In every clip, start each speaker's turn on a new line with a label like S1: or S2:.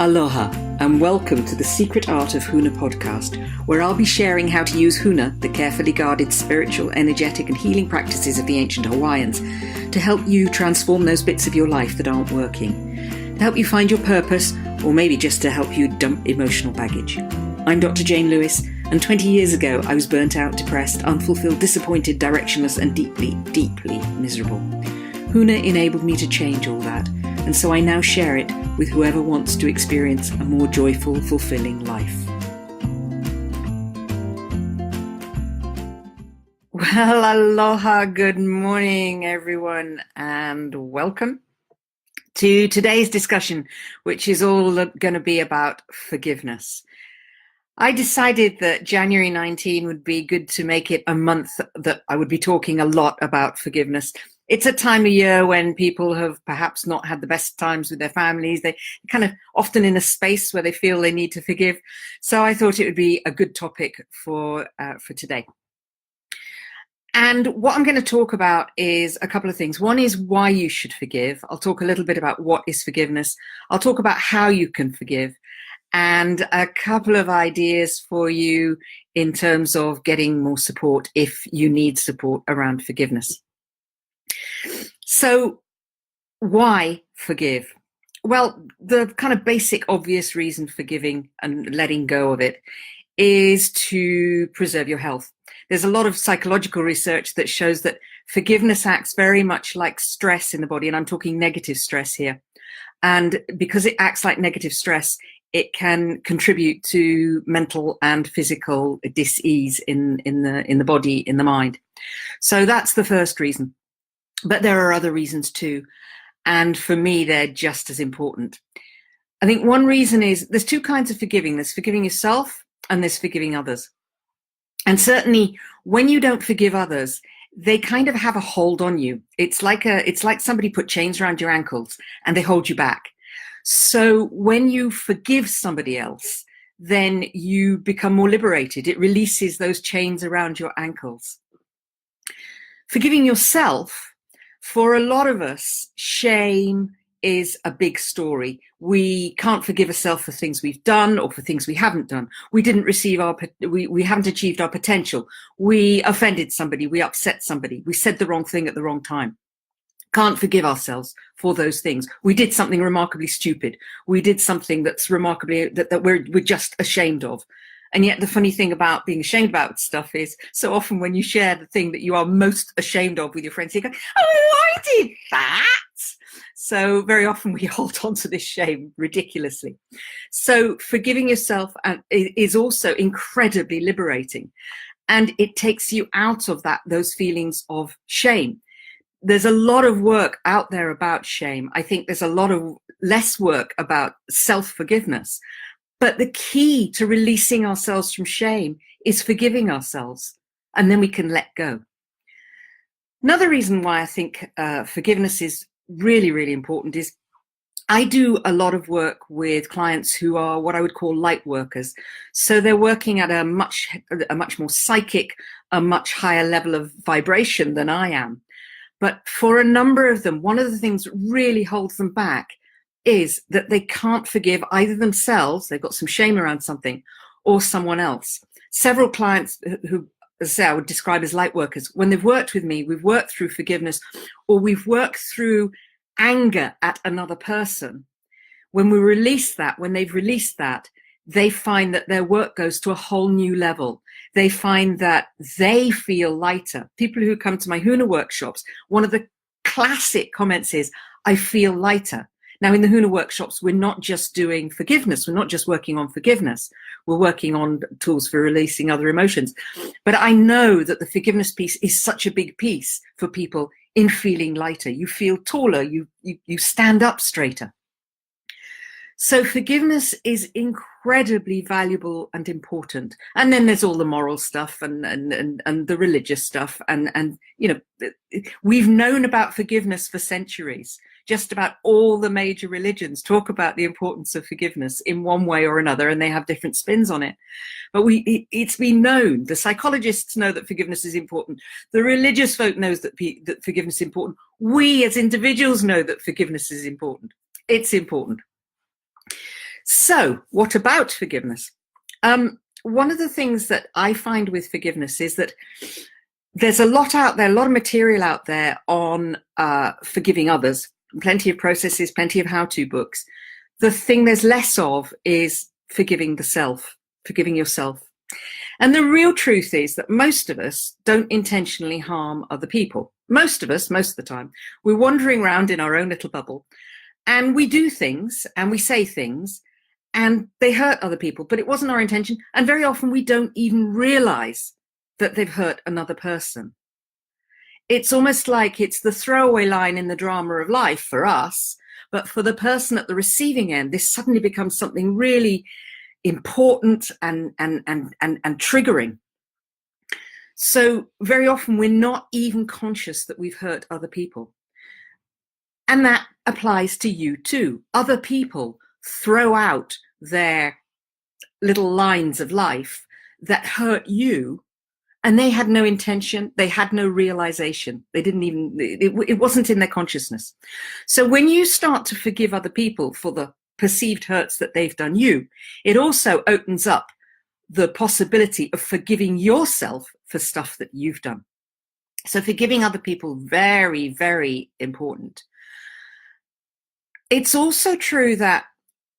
S1: Aloha, and welcome to the Secret Art of Huna podcast, where I'll be sharing how to use Huna, the carefully guarded spiritual, energetic, and healing practices of the ancient Hawaiians, to help you transform those bits of your life that aren't working, to help you find your purpose, or maybe just to help you dump emotional baggage. I'm Dr. Jane Lewis, and 20 years ago I was burnt out, depressed, unfulfilled, disappointed, directionless, and deeply, deeply miserable. Huna enabled me to change all that, and so I now share it with whoever wants to experience a more joyful, fulfilling life. Well, aloha, good morning, everyone, and welcome to today's discussion, which is all going to be about forgiveness. I decided that January 19 would be good to make it a month that I would be talking a lot about forgiveness. It's a time of year when people have perhaps not had the best times with their families. They kind of often in a space where they feel they need to forgive. So I thought it would be a good topic for today. And what I'm going to talk about is a couple of things. One is why you should forgive. I'll talk a little bit about what is forgiveness. I'll talk about how you can forgive, and a couple of ideas for you in terms of getting more support if you need support around forgiveness. So why forgive? Well, the kind of basic obvious reason for forgiving and letting go of it is to preserve your health. There's a lot of psychological research that shows that forgiveness acts very much like stress in the body, and I'm talking negative stress here. And because it acts like negative stress, it can contribute to mental and physical dis-ease in the body, in the mind. So that's the first reason. But there are other reasons too. And for me, they're just as important. I think one reason is there's two kinds of forgiving. There's forgiving yourself and there's forgiving others. And certainly when you don't forgive others, they kind of have a hold on you. It's like somebody put chains around your ankles and they hold you back. So when you forgive somebody else, then you become more liberated. It releases those chains around your ankles. Forgiving yourself, for a lot of us, shame is a big story. We can't forgive ourselves for things we've done or for things we haven't done. We didn't we haven't achieved our potential. We offended somebody. We upset somebody. We said the wrong thing at the wrong time. Can't forgive ourselves for those things. We did something remarkably stupid. We did something that's remarkably, that we're just ashamed of. And yet the funny thing about being ashamed about stuff is so often when you share the thing that you are most ashamed of with your friends, you go, oh, I did that. So very often we hold on to this shame ridiculously. So forgiving yourself is also incredibly liberating. And it takes you out of those feelings of shame. There's a lot of work out there about shame. I think there's a lot of less work about self-forgiveness. But the key to releasing ourselves from shame is forgiving ourselves, and then we can let go. Another reason why I think forgiveness is really, really important is I do a lot of work with clients who are what I would call light workers. So they're working at a much more psychic, a much higher level of vibration than I am. But for a number of them, one of the things that really holds them back is that they can't forgive either themselves, they've got some shame around something, or someone else. Several clients who, as I say, I would describe as light workers, when they've worked with me, we've worked through forgiveness, or we've worked through anger at another person. When we release that, when they've released that, they find that their work goes to a whole new level. They find that they feel lighter. People who come to my Huna workshops, one of the classic comments is, I feel lighter. Now, in the Huna workshops, we're not just doing forgiveness. We're not just working on forgiveness. We're working on tools for releasing other emotions. But I know that the forgiveness piece is such a big piece for people in feeling lighter. You feel taller. You stand up straighter. So forgiveness is incredibly valuable and important. And then there's all the moral stuff and the religious stuff. And you know, we've known about forgiveness for centuries. Just about all the major religions talk about the importance of forgiveness in one way or another, and they have different spins on it. But it's been known. The psychologists know that forgiveness is important. The religious folk knows that forgiveness is important. We as individuals know that forgiveness is important. It's important. So what about forgiveness? One of the things that I find with forgiveness is that there's a lot out there, a lot of material out there on forgiving others, plenty of processes, plenty of how-to books. The thing there's less of is forgiving the self, forgiving yourself. And the real truth is that most of us don't intentionally harm other people. Most of us, most of the time, we're wandering around in our own little bubble, and we do things and we say things and they hurt other people, but it wasn't our intention. And very often we don't even realize that they've hurt another person. It's almost like it's the throwaway line in the drama of life for us, but for the person at the receiving end, this suddenly becomes something really important and triggering. So very often we're not even conscious that we've hurt other people. And that applies to you too. Other people throw out their little lines of life that hurt you, and they had no intention, they had no realization, they didn't even, it wasn't in their consciousness. So when you start to forgive other people for the perceived hurts that they've done you, it also opens up the possibility of forgiving yourself for stuff that you've done. So forgiving other people, very, very important. It's also true that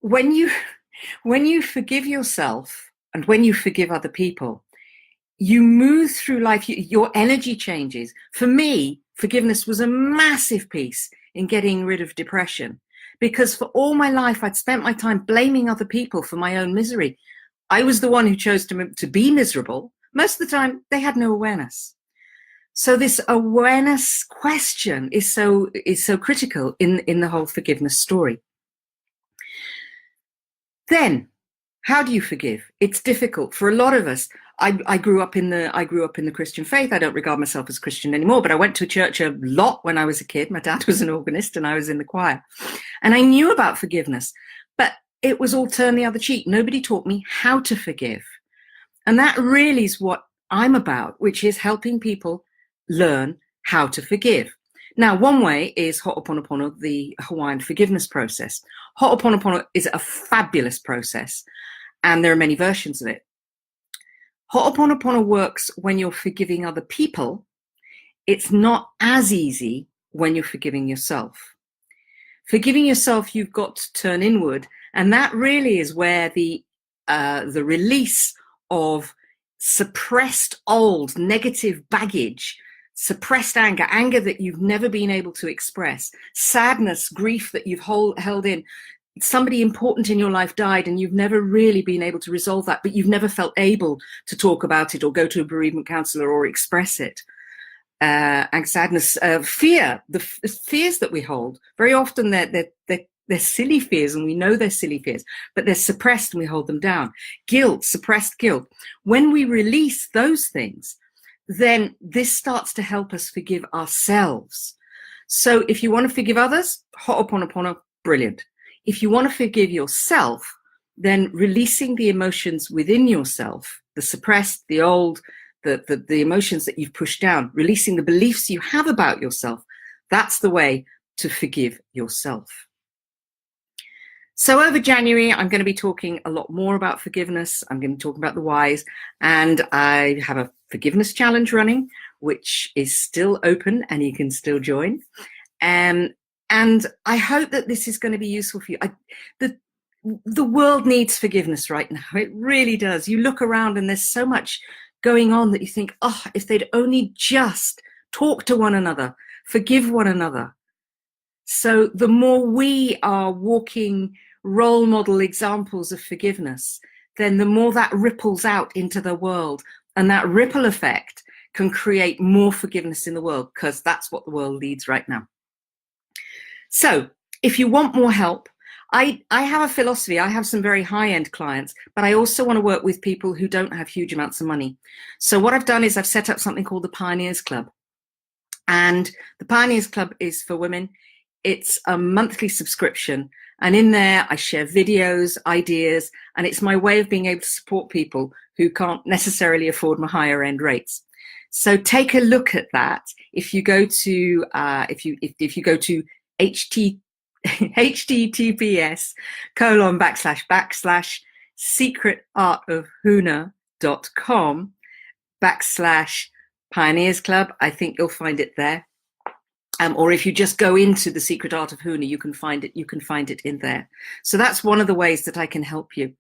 S1: when you forgive yourself and when you forgive other people, you move through life, your energy changes. For me, forgiveness was a massive piece in getting rid of depression, because for all my life, I'd spent my time blaming other people for my own misery. I was the one who chose to be miserable. Most of the time, they had no awareness. So this awareness question is so critical in the whole forgiveness story. Then, how do you forgive? It's difficult for a lot of us. I grew up in the Christian faith. I don't regard myself as Christian anymore, but I went to church a lot when I was a kid. My dad was an organist and I was in the choir. And I knew about forgiveness, but it was all turn the other cheek. Nobody taught me how to forgive. And that really is what I'm about, which is helping people learn how to forgive. Now, one way is Ho'oponopono, the Hawaiian forgiveness process. Ho'oponopono is a fabulous process, and there are many versions of it. Ho'oponopono works when you're forgiving other people. It's not as easy when you're forgiving yourself. Forgiving yourself, you've got to turn inward, and that really is where the release of suppressed old negative baggage, suppressed anger that you've never been able to express, sadness, grief that you've held in. Somebody important in your life died and you've never really been able to resolve that, but you've never felt able to talk about it or go to a bereavement counselor or express it. Sadness, fear, the fears that we hold, very often they're silly fears, and we know they're silly fears, but they're suppressed and we hold them down. Guilt, suppressed guilt. When we release those things, then this starts to help us forgive ourselves. So if you want to forgive others, Ho'oponopono, brilliant. If you want to forgive yourself, then releasing the emotions within yourself, the suppressed, the old, the emotions that you've pushed down, releasing the beliefs you have about yourself, that's the way to forgive yourself. So over January, I'm going to be talking a lot more about forgiveness. I'm going to talk about the whys, and I have a forgiveness challenge running, which is still open and you can still join. And I hope that this is going to be useful for you. The world needs forgiveness right now. It really does. You look around and there's so much going on that you think, oh, if they'd only just talk to one another, forgive one another. So the more we are walking role model examples of forgiveness, then the more that ripples out into the world, and that ripple effect can create more forgiveness in the world, because that's what the world needs right now. So if you want more help, I have a philosophy. I have some very high-end clients, but I also want to work with people who don't have huge amounts of money. So what I've done is I've set up something called the Pioneers Club. And the Pioneers Club is for women. It's a monthly subscription. And in there, I share videos, ideas, and it's my way of being able to support people who can't necessarily afford my higher end rates. So take a look at that. If you go to, if you go to https://secretartofhuna.com/pioneers club. I think you'll find it there. Or if you just go into the Secret Art of Huna, you can find it in there. So that's one of the ways that I can help you.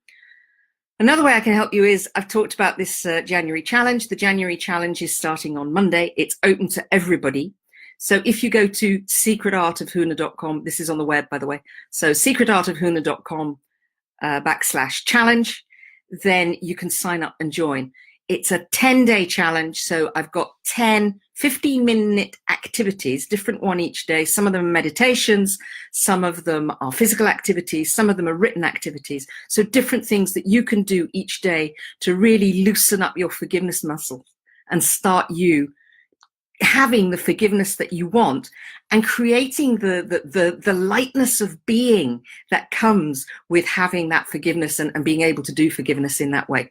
S1: Another way I can help you is, I've talked about this January challenge. The January challenge is starting on Monday. It's open to everybody. So if you go to secretartofhuna.com, this is on the web, by the way. So secretartofhuna.com/challenge, then you can sign up and join. It's a 10-day challenge. So I've got 10 15-minute activities, different one each day. Some of them are meditations, some of them are physical activities, some of them are written activities. So different things that you can do each day to really loosen up your forgiveness muscle and start you having the forgiveness that you want and creating the lightness of being that comes with having that forgiveness and being able to do forgiveness in that way.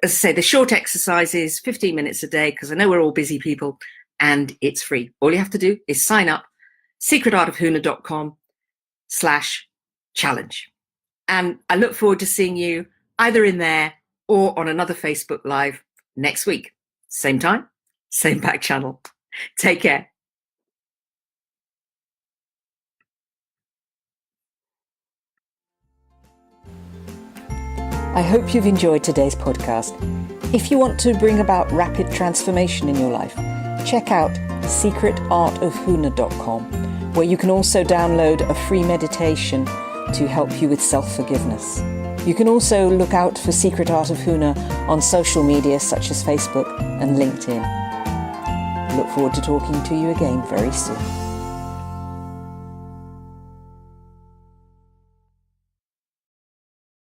S1: As I say, the short exercises, 15 minutes a day, because I know we're all busy people, and it's free. All you have to do is sign up, secretartofhuna.com/challenge. And I look forward to seeing you either in there or on another Facebook Live next week. Same time, same back channel. Take care.
S2: I hope you've enjoyed today's podcast. If you want to bring about rapid transformation in your life, check out secretartofhuna.com, where you can also download a free meditation to help you with self-forgiveness. You can also look out for Secret Art of Huna on social media such as Facebook and LinkedIn. Look forward to talking to you again very soon.